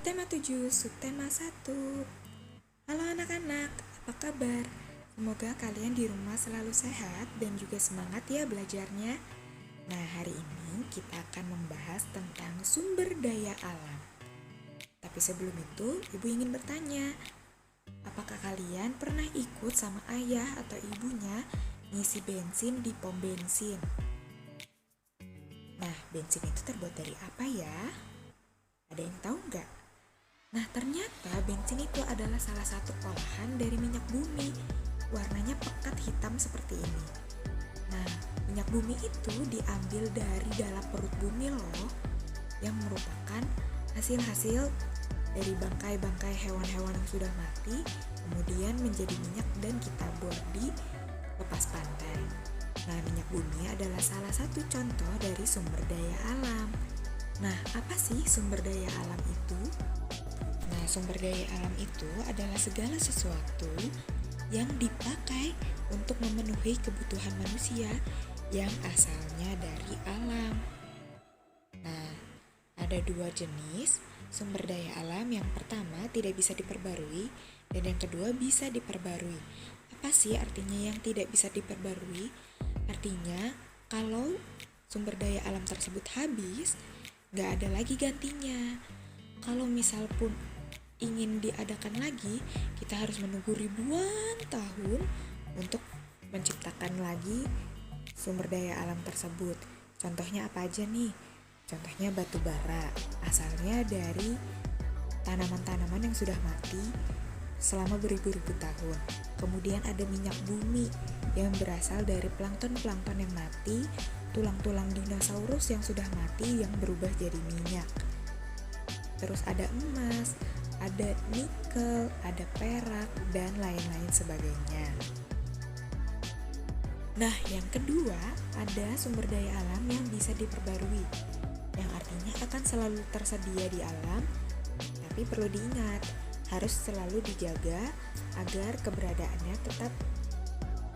Tema 7, subtema 1. Halo anak-anak, apa kabar? Semoga kalian di rumah selalu sehat dan juga semangat ya belajarnya. Nah, hari ini kita akan membahas tentang sumber daya alam. Tapi sebelum itu, Ibu ingin bertanya, apakah kalian pernah ikut sama ayah atau ibunya ngisi bensin di pom bensin? Nah, bensin itu terbuat dari apa ya? Ada yang tahu nggak? Nah, ternyata bensin itu adalah salah satu olahan dari minyak bumi. Warnanya pekat hitam seperti ini. Nah, minyak bumi itu diambil dari dalam perut bumi loh, yang merupakan hasil-hasil dari bangkai-bangkai hewan-hewan yang sudah mati, kemudian menjadi minyak dan kita buat di lepas pantai. Nah, minyak bumi adalah salah satu contoh dari sumber daya alam. Nah, apa sih sumber daya alam itu? Nah, sumber daya alam itu adalah segala sesuatu yang dipakai untuk memenuhi kebutuhan manusia yang asalnya dari alam. Nah, ada dua jenis sumber daya alam. Yang pertama tidak bisa diperbarui dan yang kedua bisa diperbarui. Apa sih artinya yang tidak bisa diperbarui? Artinya kalau sumber daya alam tersebut habis, gak ada lagi gantinya. Kalau misal pun ingin diadakan lagi, kita harus menunggu ribuan tahun untuk menciptakan lagi sumber daya alam tersebut. Contohnya apa aja nih? Contohnya batu bara, asalnya dari tanaman-tanaman yang sudah mati selama beribu-ribu tahun. Kemudian ada minyak bumi yang berasal dari plankton-plankton yang mati, tulang-tulang dinosaurus yang sudah mati yang berubah jadi minyak. Terus ada emas, ada nikel, ada perak, dan lain-lain sebagainya. Nah, yang kedua ada sumber daya alam yang bisa diperbarui, yang artinya akan selalu tersedia di alam, tapi perlu diingat, harus selalu dijaga agar keberadaannya tetap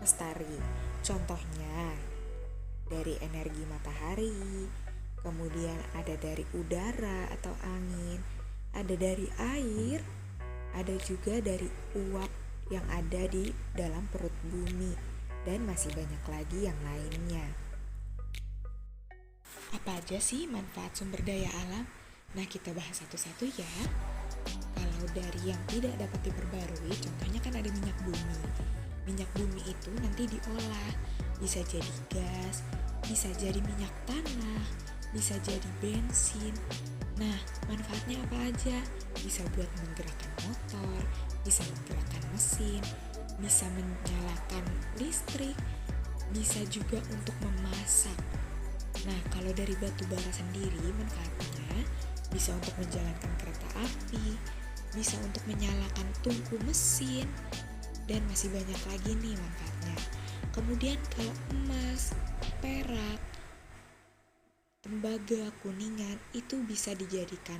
lestari. Contohnya, dari energi matahari, kemudian ada dari udara atau angin, ada dari air, ada juga dari uap yang ada di dalam perut bumi, dan masih banyak lagi yang lainnya. Apa aja sih manfaat sumber daya alam? Nah, kita bahas satu-satu ya. Kalau dari yang tidak dapat diperbarui, contohnya kan ada minyak bumi. Minyak bumi itu nanti diolah, bisa jadi gas, bisa jadi minyak tanah, bisa jadi bensin. Nah, manfaatnya apa aja? Bisa buat menggerakkan motor, bisa menggerakkan mesin, bisa menyalakan listrik, bisa juga untuk memasak. Nah, kalau dari batu bara sendiri manfaatnya bisa untuk menjalankan kereta api, bisa untuk menyalakan tungku mesin, dan masih banyak lagi nih manfaatnya. Kemudian kalau emas, perak, tembaga, kuningan itu bisa dijadikan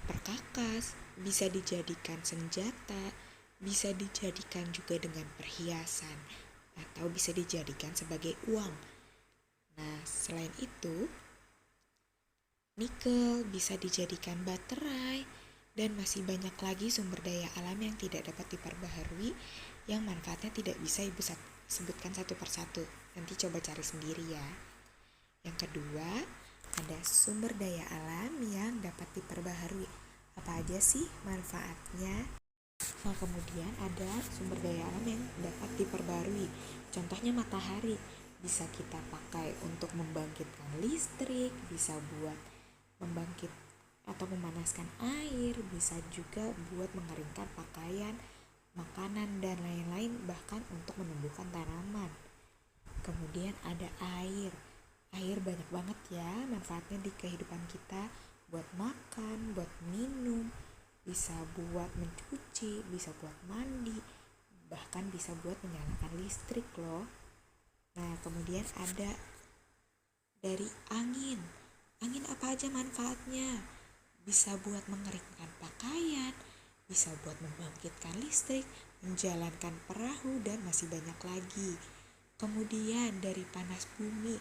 perkakas, bisa dijadikan senjata, bisa dijadikan juga dengan perhiasan, atau bisa dijadikan sebagai uang. Nah, selain itu, nikel bisa dijadikan baterai, dan masih banyak lagi sumber daya alam yang tidak dapat diperbaharui yang manfaatnya tidak bisa Ibu sebutkan satu persatu. Nanti coba cari sendiri ya. Yang kedua, ada sumber daya alam yang dapat diperbaharui. Apa aja sih manfaatnya? Nah, kemudian ada sumber daya alam yang dapat diperbarui. Contohnya matahari, bisa kita pakai untuk membangkitkan listrik, bisa buat membangkit atau memanaskan air, bisa juga buat mengeringkan pakaian, makanan, dan lain-lain, bahkan untuk menumbuhkan tanaman. Kemudian ada air. Air banyak banget ya manfaatnya di kehidupan kita, buat makan, buat minum, bisa buat mencuci, bisa buat mandi, bahkan bisa buat menyalakan listrik loh. Nah, kemudian ada dari angin. Angin apa aja manfaatnya? Bisa buat mengeringkan pakaian, bisa buat membangkitkan listrik, menjalankan perahu, dan masih banyak lagi. Kemudian dari panas bumi.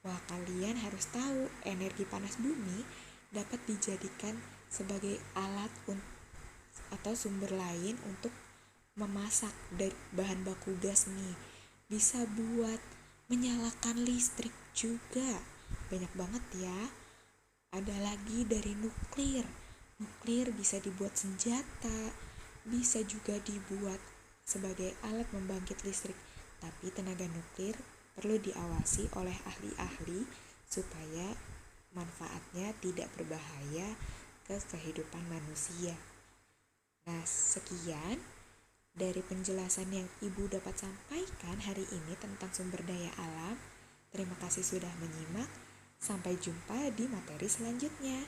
Wah, kalian harus tahu energi panas bumi dapat dijadikan sebagai alat atau sumber lain untuk memasak dari bahan baku gas nih. Bisa buat menyalakan listrik juga. Banyak banget ya. Ada lagi dari nuklir. Nuklir bisa dibuat senjata, bisa juga dibuat sebagai alat membangkit listrik. Tapi tenaga nuklir perlu diawasi oleh ahli-ahli supaya manfaatnya tidak berbahaya ke kehidupan manusia. Nah, sekian dari penjelasan yang Ibu dapat sampaikan hari ini tentang sumber daya alam. Terima kasih sudah menyimak. Sampai jumpa di materi selanjutnya.